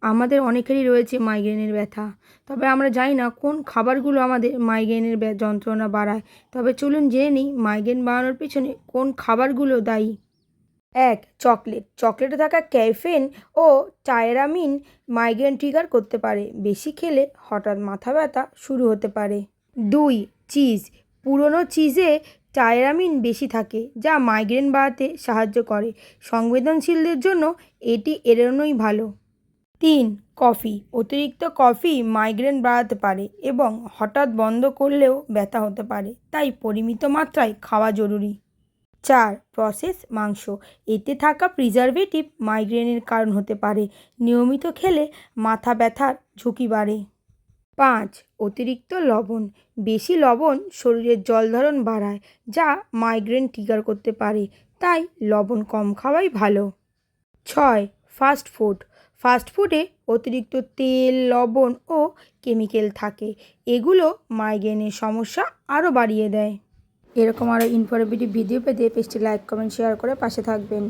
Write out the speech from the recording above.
আমাদের অনেকেরই রয়েছে মাইগ্রেনের ব্যথা, তবে আমরা জানি না কোন খাবারগুলো আমাদের মাইগ্রেনের যন্ত্রণা বাড়ায়। তবে চলুন জেনে নিই মাইগ্রেন বাড়ানোর পেছনে কোন খাবারগুলো দায়ী। ১. চকলেট। চকলেটে থাকা ক্যাফেন ও টায়রামিন মাইগ্রেন ট্রিগার করতে পারে। বেশি খেলে হঠাৎ মাথা ব্যথা শুরু হতে পারে। ২. চিজ। পুরনো চিজে টায়রামিন বেশি থাকে, যা মাইগ্রেন বাড়াতে সাহায্য করে। সংবেদনশীলদের জন্য এটি এড়ানোই ভালো। ৩. কফি। অতিরিক্ত কফি মাইগ্রেন বাড়াতে পারে এবং হঠাৎ বন্ধ করলেও ব্যথা হতে পারে, তাই পরিমিত মাত্রায় খাওয়া জরুরি। ৪. প্রসেস মাংস। এতে থাকা প্রিজারভেটিভ মাইগ্রেনের কারণ হতে পারে। নিয়মিত খেলে মাথা ব্যথার ঝুঁকি বাড়ে। ৫. অতিরিক্ত লবণ। বেশি লবণ শরীরের জলধারণ বাড়ায়, যা মাইগ্রেন ট্রিগার করতে পারে, তাই লবণ কম খাওয়াই ভালো। ৬. Fast food. ফাস্ট ফুডে অতিরিক্ত তেল, লবণ ও কেমিক্যাল থাকে। এগুলো মাইগ্রেনের সমস্যা আরও বাড়িয়ে দেয়। এরকম আরও ইনফরমেটিভ ভিডিও পেতে পেজটি লাইক, কমেন্ট, শেয়ার করে পাশে থাকবেন।